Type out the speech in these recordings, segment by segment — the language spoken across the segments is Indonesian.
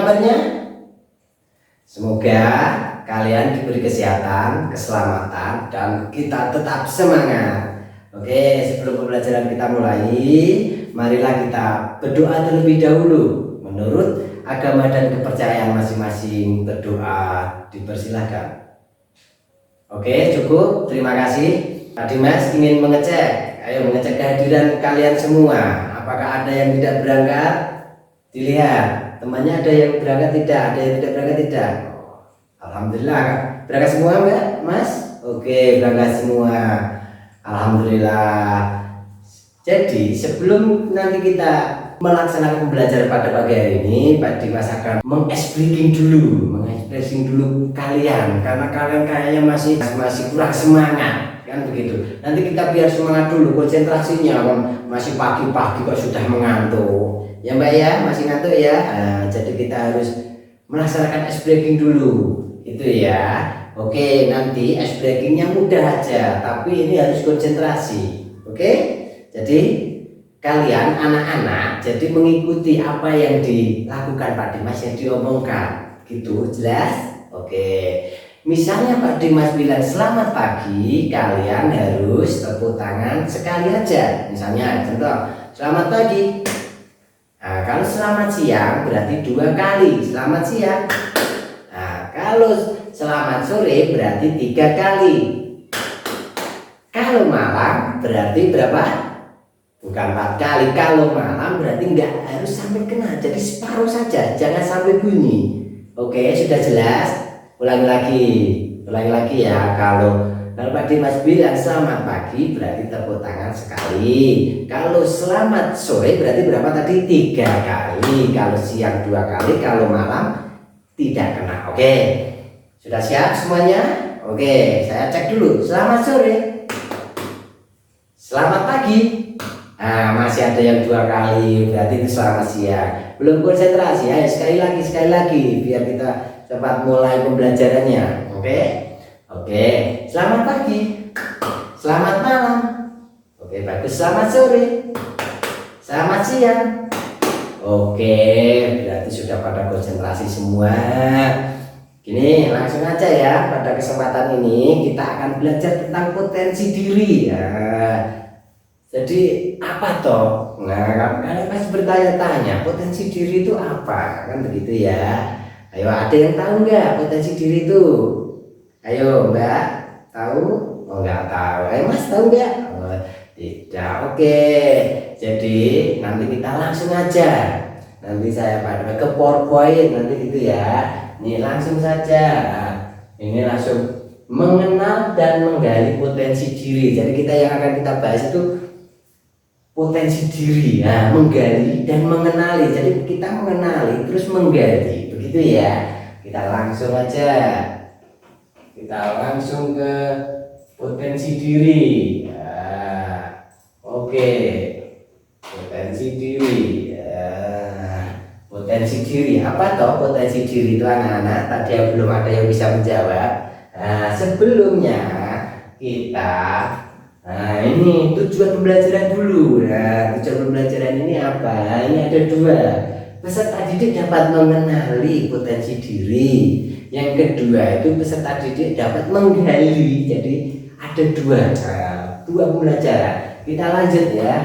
kabarnya? Semoga kalian diberi kesehatan, keselamatan, dan kita tetap semangat. Oke, sebelum pembelajaran kita mulai, marilah kita berdoa terlebih dahulu. Menurut agama dan kepercayaan masing-masing, berdoa dipersilahkan. Oke, cukup. Terima kasih. Pak Dimas ingin mengecek. Ayo mengecek kehadiran kalian semua. Apakah ada yang tidak berangkat? Dilihat. Temannya ada yang berangkat tidak? Ada yang tidak berangkat tidak? Alhamdulillah. Berangkat semua Mbak? Mas? Oke, berangkat semua. Alhamdulillah. Jadi sebelum nanti kita melaksanakan pembelajaran pada pagi hari ini, Pak Dimas akan mengekspresi dulu kalian, karena kalian kayaknya masih kurang semangat, kan begitu. Nanti kita biar semangat dulu, konsentrasinya masih pagi-pagi kok sudah mengantuk, ya Mbak ya, masih ngantuk ya. Nah, jadi kita harus melaksanakan ice breaking dulu, itu ya. Oke, nanti ice breakingnya mudah aja, tapi ini harus konsentrasi. Oke, jadi kalian anak-anak jadi mengikuti apa yang dilakukan Pak Dimas, yang diomongkan gitu, jelas? Oke, misalnya Pak Dimas bilang selamat pagi, kalian harus tepuk tangan sekali aja. Misalnya contoh, selamat pagi. Nah, kalau selamat siang berarti 2 kali selamat siang. Nah, kalau selamat sore berarti 3 kali. Kalau malam berarti berapa? Bukan 4 kali. Kalau malam berarti nggak harus sampai kena, jadi separuh saja, jangan sampai bunyi. Oke, sudah jelas? Ulangi lagi ya. Kalau Pak Dimas bilang selamat pagi berarti tepuk tangan sekali. Kalau selamat sore berarti berapa tadi? 3 kali. Kalau siang 2 kali. Kalau malam tidak kena. Oke, sudah siap semuanya? Oke, saya cek dulu. Selamat sore, selamat pagi. Nah, masih ada yang 2 kali, berarti itu selamat siang. Belum konsentrasi. Ayo sekali lagi biar kita cepat mulai pembelajarannya. Oke, selamat pagi, selamat malam. Oke, bagus. Selamat sore, selamat siang. Oke, berarti sudah pada konsentrasi semua. Gini, langsung aja ya. Pada kesempatan ini kita akan belajar tentang potensi diri ya. Jadi apa toh? Nah, kalian pasti bertanya-tanya, potensi diri itu apa? Kan begitu ya. Ayo, ada yang tahu nggak potensi diri itu? Ayo Mbak, tahu? Oh nggak tahu. Ayo Mas, tahu nggak? Oh, tidak. Oke, jadi nanti kita langsung aja. Nanti saya pada ke PowerPoint nanti gitu ya. Ini langsung saja. Ini langsung mengenal dan menggali potensi diri. Jadi kita yang akan kita bahas itu potensi diri, ya, menggali dan mengenali. Jadi kita mengenali terus menggali, begitu ya. Kita langsung aja, kita langsung ke potensi diri. Ya, oke, potensi diri. Ya, potensi diri apa toh potensi diri itu anak-anak? Tadi belum ada yang bisa menjawab. Nah, sebelumnya kita ini tujuan pembelajaran dulu. Nah, tujuan pembelajaran ini apa? Ini ada 2. Peserta didik dapat mengenali potensi diri. Yang kedua itu peserta didik dapat menggali. Jadi ada 2 pembelajaran. Kita lanjut ya.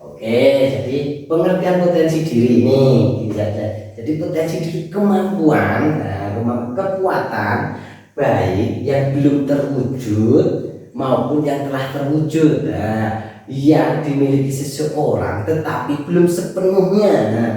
Oke, jadi pengertian potensi diri ini. Jadi potensi diri kemampuan, kekuatan baik yang belum terwujud maupun yang telah terwujud, yang dimiliki seseorang tetapi belum sepenuhnya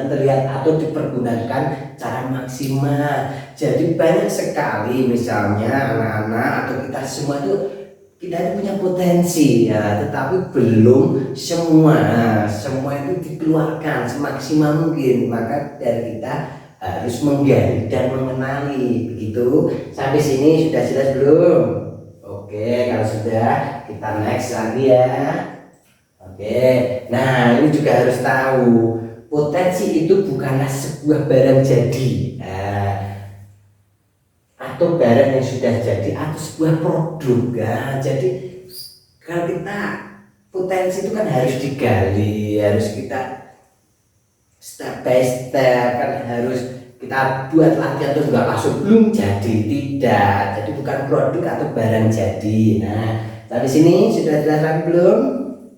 terlihat atau dipergunakan cara maksimal. Jadi banyak sekali misalnya anak-anak atau kita semua itu punya potensi ya, tetapi belum semua itu dikeluarkan semaksimal mungkin. Maka dari kita harus menggali dan mengenali, begitu. Sampai sini sudah jelas belum? Oke, kalau sudah kita next lagi ya. Oke, nah ini juga harus tahu potensi itu bukanlah sebuah barang jadi atau barang yang sudah jadi atau sebuah produk ya. Jadi kalau kita potensi itu kan harus digali, harus kita step by step, kan harus kita buat latihan tuh nggak langsung belum jadi, tidak. Jadi bukan produk atau barang jadi. Nah, sampai sini sudah jelas lagi belum?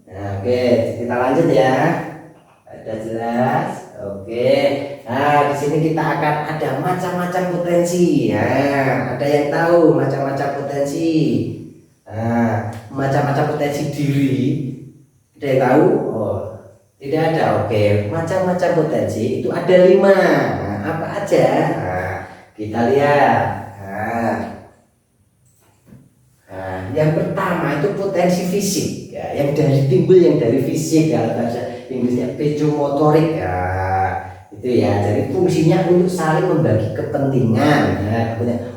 Nah, oke, kita lanjut ya. Ada jelas? Oke. Nah, di sini kita akan ada macam-macam potensi. Nah, ada yang tahu macam-macam potensi. Nah, macam-macam potensi diri. Ada yang tahu? Oh, tidak ada. Oke, macam-macam potensi itu ada 5. Nah, apa aja? Nah, kita lihat. Nah, yang pertama itu potensi fisik. Ya, yang dari fisik, kalau bahasa Inggrisnya pejomotorik. Ya, itu ya. Jadi fungsinya untuk saling membagi kepentingan, ya,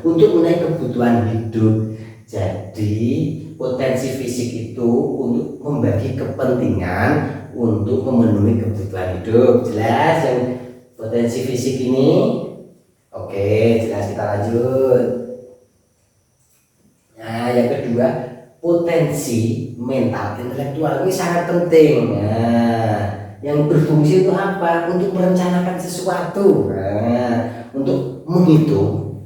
untuk menaik kebutuhan hidup. Jadi potensi fisik itu untuk membagi kepentingan untuk memenuhi kebutuhan hidup. Jelas yang potensi fisik ini? Oke, jelas, kita lanjut. Nah, yang kedua, potensi mental intelektual ini sangat penting. Nah, yang berfungsi itu apa? Untuk merencanakan sesuatu, untuk menghitung,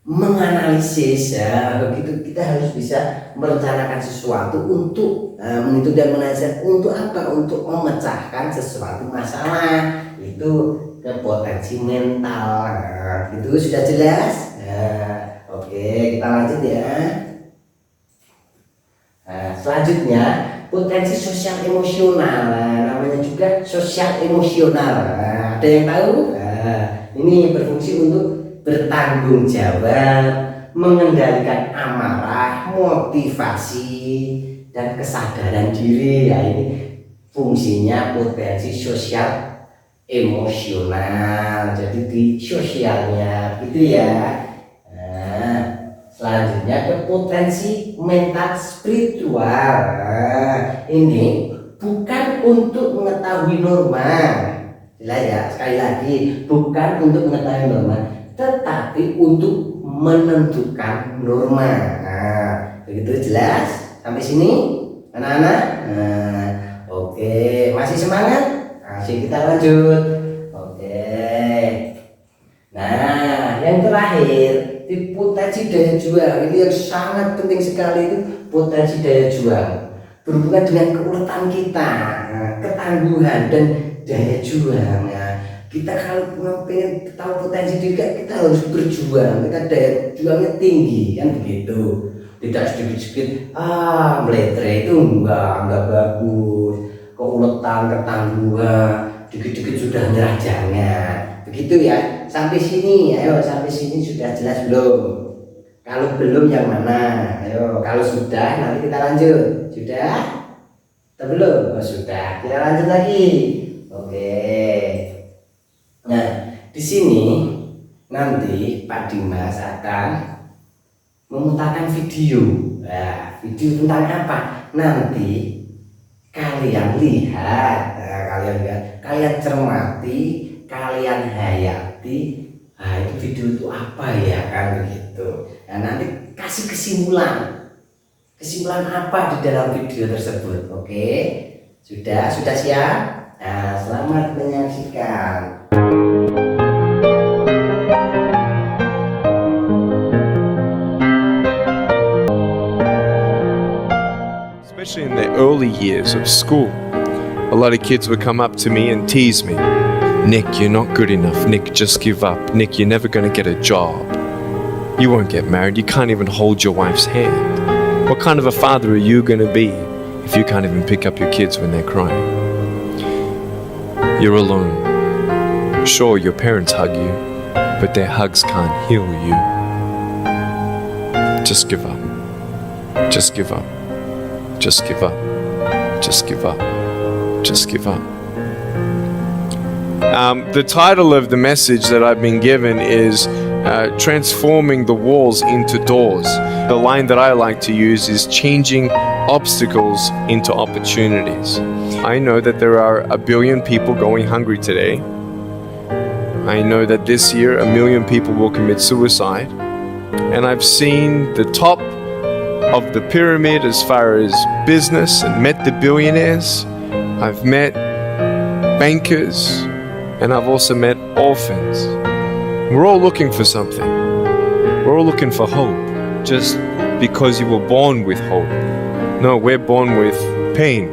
menganalisis. Ya, begitu kita harus bisa merencanakan sesuatu untuk menghitung dan menganalisis untuk apa? Untuk memecahkan sesuatu masalah. Itu potensi mental. Nah, itu sudah jelas. Nah, oke, kita lanjut ya. Nah, selanjutnya potensi sosial emosional. Nah, namanya juga sosial emosional. Nah, ada yang tahu? Nah, ini berfungsi untuk bertanggung jawab, mengendalikan amarah, motivasi, dan kesadaran diri. Ya, ini fungsinya potensi sosial emosional. Jadi di sosialnya gitu ya. Nah, selanjutnya ke potensi mental spiritual. Nah, ini bukan untuk mengetahui norma. Jelas ya, sekali lagi, bukan untuk mengetahui norma, tetapi untuk menentukan norma. Nah, begitu jelas sampai sini anak-anak? Nah, oke, masih semangat? Masih, kita lanjut. Oke. Nah, yang terakhir, di potensi daya juang. Ini yang sangat penting sekali, itu potensi daya juang. Berhubungan dengan keuletan kita, ketangguhan dan daya juang. Nah, kita kalau pengen tahu potensi diri kita harus berjuang. Kita daya juangnya tinggi, kan begitu. Tidak sedikit-sedikit meletre, itu enggak bagus. Keuletan, ketangguhan, dikit-dikit sudah nyerah, jangan. Begitu ya. Sampai sini, ayo, sampai sini sudah jelas belum? Kalau belum yang mana? Ayo, kalau sudah nanti kita lanjut. Sudah? Atau belum? Oh, sudah. Kita lanjut lagi. Oke. Nah, di sini nanti Pak Dimas akan memutarkan video. Nah, video tentang apa? Nanti kalian lihat, kalian cermati, kalian hayati. Nah, itu video itu apa ya, kan begitu. Nah, nanti kasih kesimpulan apa di dalam video tersebut. Oke, sudah siap? Nah, selamat menyaksikan. Especially in the early years of school, a lot of kids would come up to me and tease me. Nick, you're not good enough. Nick, just give up. Nick, you're never going to get a job. You won't get married. You can't even hold your wife's hand. What kind of a father are you going to be if you can't even pick up your kids when they're crying? You're alone. Sure, your parents hug you, but their hugs can't heal you. Just give up. Just give up. Just give up. Just give up. Just give up. The title of the message that I've been given is Transforming the Walls into Doors. The line that I like to use is changing obstacles into opportunities. I know that there are 1 billion people going hungry today. I know that this year 1 million people will commit suicide. And I've seen the top of the pyramid as far as business and met the billionaires. I've met bankers, and I've also met orphans. We're all looking for something. We're all looking for hope. Just because you were born with hope. No, we're born with pain.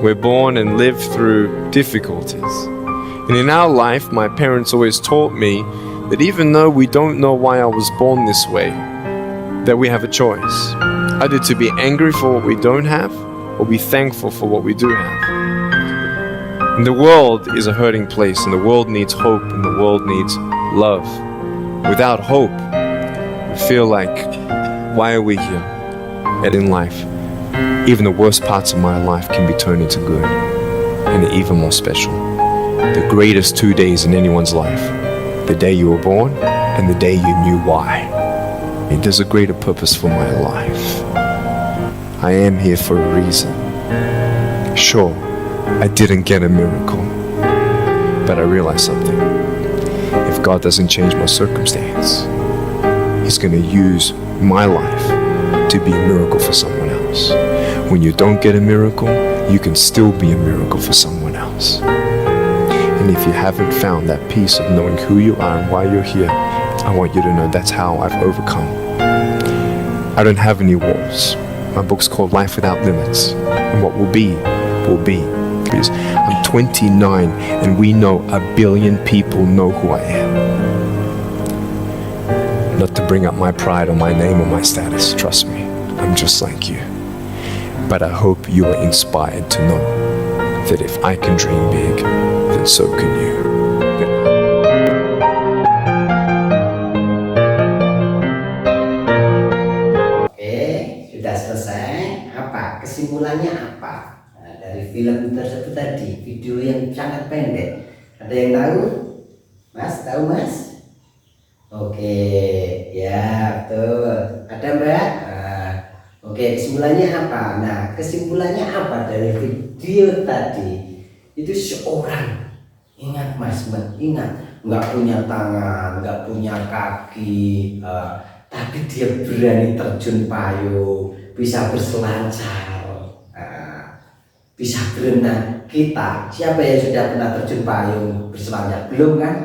We're born and live through difficulties. And in our life, my parents always taught me that even though we don't know why I was born this way, that we have a choice. Either to be angry for what we don't have, or be thankful for what we do have. And the world is a hurting place, and the world needs hope, and the world needs love. Without hope, we feel like, why are we here? And in life, even the worst parts of my life can be turned into good, and even more special. The greatest 2 days in anyone's life, the day you were born and the day you knew why. There's a greater purpose for my life. I am here for a reason. Sure, I didn't get a miracle, but I realized something. If God doesn't change my circumstance, He's going to use my life to be a miracle for someone else. When you don't get a miracle, you can still be a miracle for someone else. And if you haven't found that peace of knowing who you are and why you're here, I want you to know that's how I've overcome. I don't have any walls. My book's called Life Without Limits. And what will be, will be. Because I'm 29 and we know 1 billion people know who I am. Not to bring up my pride or my name or my status, trust me, I'm just like you. But I hope you are inspired to know that if I can dream big, then so can you. Sudah selesai. Apa kesimpulannya apa? Nah, dari film tersebut tadi, video yang sangat pendek. Ada yang tahu? Mas, tahu Mas? Oke, ya betul. Ada Mbak? Oke, kesimpulannya apa? Nah, kesimpulannya apa dari video tadi? Itu seorang, ingat Mas, ingat, nggak punya tangan, nggak punya kaki, tapi dia berani terjun payung, bisa berselancar, bisa berenang. Kita, siapa yang sudah pernah terjun payung berselancar? Belum kan?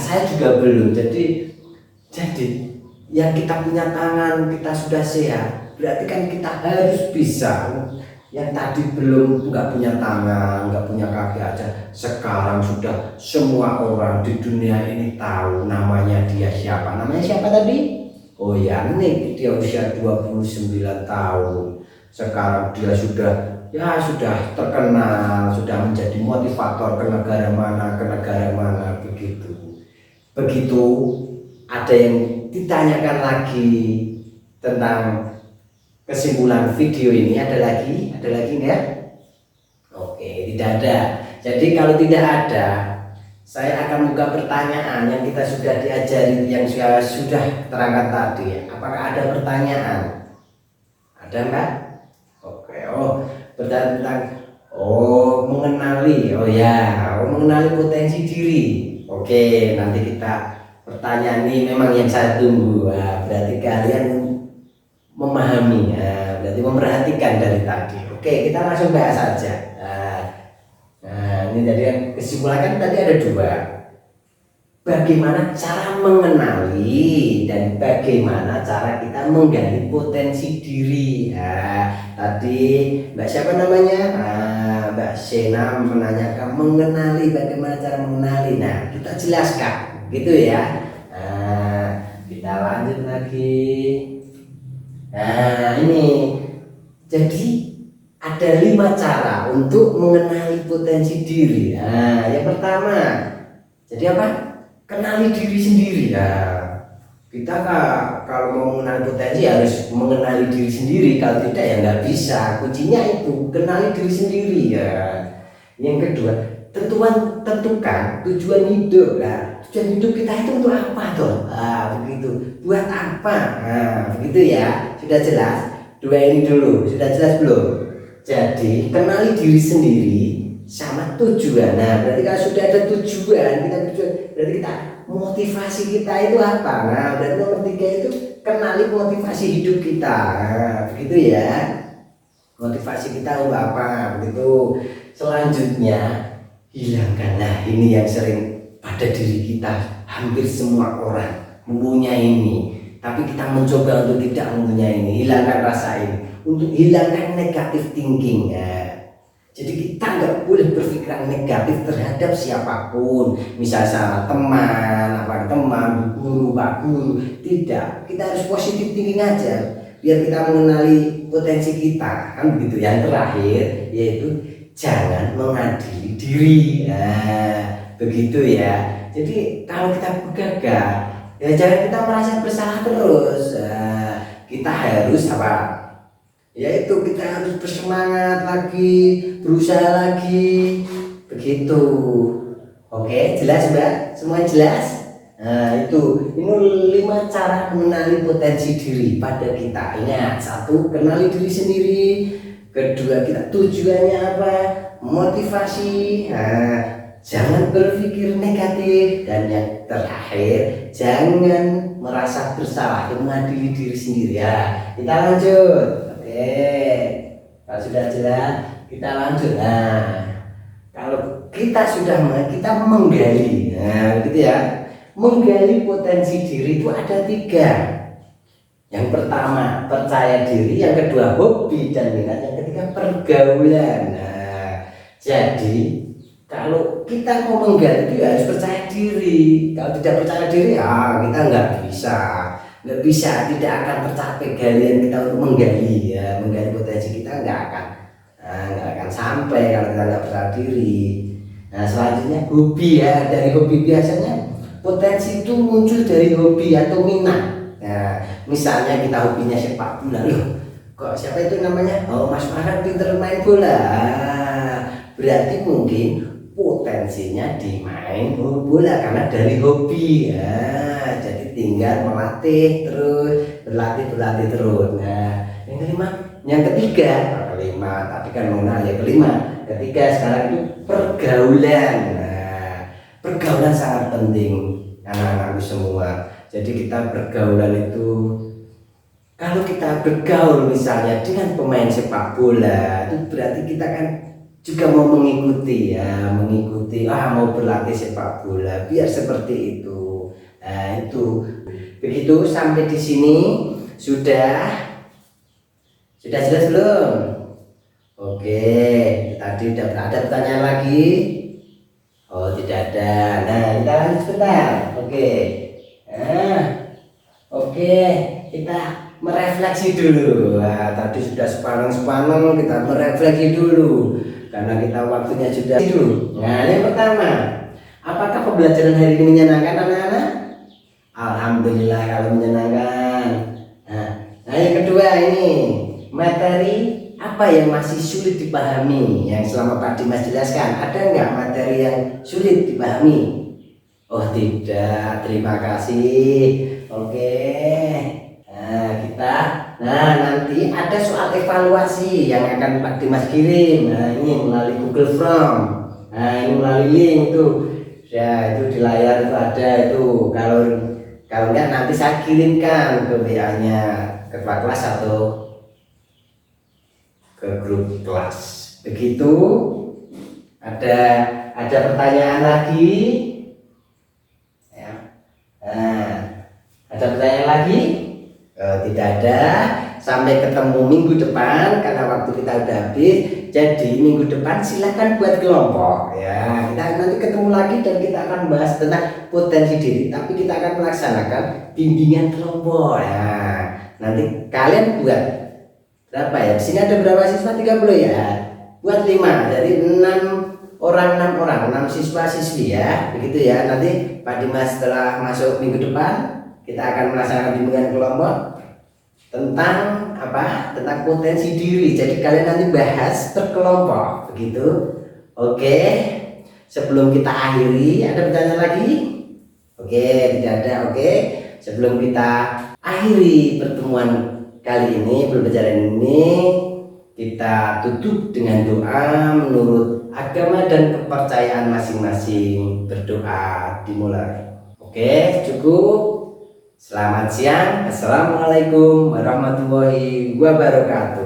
Saya juga belum. Jadi yang kita punya tangan, kita sudah sehat, berarti kan kita harus bisa. Yang tadi belum, nggak punya tangan, nggak punya kaki aja, sekarang sudah semua orang di dunia ini tahu namanya dia siapa. Namanya siapa tadi? Oh ya, Nick. Dia usia 29 tahun. Sekarang dia sudah terkenal, sudah menjadi motivator ke negara mana begitu. Ada yang ditanyakan lagi tentang kesimpulan video ini, ada lagi enggak? Oke, tidak ada. Jadi kalau tidak ada, saya akan buka pertanyaan yang kita sudah diajari, yang sudah terangkan tadi. Apakah ada pertanyaan? Ada enggak? Oke, bertanya tentang mengenali, mengenali potensi diri. Oke, nanti kita pertanyaan ini memang yang saya tunggu. Berarti kalian memahami, berarti memperhatikan dari tadi. Oke, kita langsung bahas saja. Ini tadi kesimpulan kan tadi ada 2. Bagaimana cara mengenali dan bagaimana cara kita menggali potensi diri. Tadi Mbak siapa namanya? Mbak Sena menanyakan mengenali, bagaimana cara mengenali. Nah, kita jelaskan, gitu ya. Kita lanjut lagi. Nah, ini jadi ada 5 cara untuk mengenali potensi diri. Nah, yang pertama, jadi apa? Kenali diri sendiri. Kita kalau mau mengenali potensi harus mengenali diri sendiri. Kalau tidak ya nggak bisa. Kuncinya itu kenali diri sendiri ya. Yang kedua, tentukan tujuan hidup. Tujuan hidup kita itu untuk apa toh? Begitu. Buat apa? Begitu ya. Sudah jelas? 2 ini dulu. Sudah jelas belum? Jadi kenali diri sendiri sama tujuan. Nah, berarti kalau sudah ada tujuan, berarti kita motivasi kita itu apa? Nah, berarti nomor 3 itu kenali motivasi hidup kita. Begitu ya. Motivasi kita untuk apa? Begitu. Selanjutnya, hilangkanlah ini yang sering pada diri kita. Hampir semua orang mempunyai ini, tapi kita mencoba untuk tidak mempunyai ini. Hilangkan rasa ini, untuk hilangkan negatif thinking ya. Jadi kita nggak boleh berpikiran negatif terhadap siapapun, misalnya teman, guru, pak guru. Tidak, kita harus positif thinking aja, biar kita mengenali potensi kita, kan begitu. Yang terakhir yaitu jangan mengadili diri, nah, begitu ya. Jadi kalau kita gagal, ya jangan kita merasa bersalah terus. Nah, kita harus apa? Yaitu kita harus bersemangat lagi, berusaha lagi, begitu. Oke, jelas Mbak? Semua jelas? Nah itu, ini 5 cara mengenali potensi diri pada kita. Ingat, 1, kenali diri sendiri. Kedua, kita tujuannya apa, motivasi. Nah, jangan berpikir negatif. Dan yang terakhir, jangan merasa bersalah, mengadili diri sendiri ya. Kita lanjut. Kalau sudah jelas, kita lanjut. Nah, kalau kita sudah menggali, nah gitu ya, menggali potensi diri itu ada 3. Yang pertama percaya diri, yang kedua hobi dan minat, yang ketiga pergaulan. Nah, jadi kalau kita mau menggali itu harus percaya diri. Kalau tidak percaya diri, ya kita nggak bisa, tidak akan tercapai galian kita untuk menggali ya, menggali potensi kita nggak akan sampai kalau kita nggak percaya diri. Nah selanjutnya hobi ya, dari hobi biasanya potensi itu muncul dari hobi atau minat. Nah misalnya kita hobinya sepak bola, loh kok siapa itu namanya, oh Mas Farhan pinter main bola, berarti mungkin potensinya di main bola karena dari hobi ya. Jadi tinggal melatih terus, berlatih terus. Nah yang ketiga tapi kan mengenal yang ketiga sekarang itu pergaulan. Nah pergaulan sangat penting anak-anakku semua. Jadi kita pergaulan itu, kalau kita bergaul misalnya dengan pemain sepak bola, itu berarti kita kan juga mau mengikuti mau berlatih sepak bola biar seperti itu. Nah itu begitu. Sampai di sini sudah jelas belum? Oke, tadi udah ada pertanyaan lagi? Oh tidak ada. Nah kita lanjut sebentar. Oke, kita merefleksi dulu. Nah, tadi sudah sepaneng kita merefleksi dulu karena kita waktunya sudah dulu. Nah yang pertama, apakah pembelajaran hari ini menyenangkan anak-anak? Alhamdulillah kalau menyenangkan. Nah yang kedua ini, materi apa yang masih sulit dipahami yang selama Pak Dimas jelaskan? Ada nggak materi yang sulit dipahami? Oh tidak, terima kasih. Oke, nah nanti ada soal evaluasi yang akan Pak Dimas kirim. Nah ini melalui Google Form. Nah ini melalui link tuh. Ya itu di layar itu ada itu. Kalau enggak nanti saya kirimkan ke WA-nya ketua kelas atau ke grup kelas. Begitu. Ada pertanyaan lagi? Ya. Nah, ada pertanyaan lagi? Tidak ada. Sampai ketemu minggu depan karena waktu kita udah habis. Jadi minggu depan silahkan buat kelompok ya. Kita nanti ketemu lagi dan kita akan bahas tentang potensi diri, tapi kita akan melaksanakan bimbingan kelompok ya. Nanti kalian buat berapa ya? Di sini ada berapa siswa? 30 ya. Buat 5. Jadi 6 orang, 6 siswa siswi ya. Begitu ya. Nanti Pak Dimas setelah masuk minggu depan kita akan melaksanakan bimbingan kelompok tentang apa? Tentang potensi diri. Jadi kalian nanti bahas berkelompok, begitu. Oke. Sebelum kita akhiri, ada pertanyaan lagi? Oke, tidak ada. Oke. Sebelum kita akhiri pertemuan kali ini, pembelajaran ini, kita tutup dengan doa menurut agama dan kepercayaan masing-masing. Berdoa dimulai. Oke, cukup. Selamat siang. Assalamualaikum warahmatullahi wabarakatuh.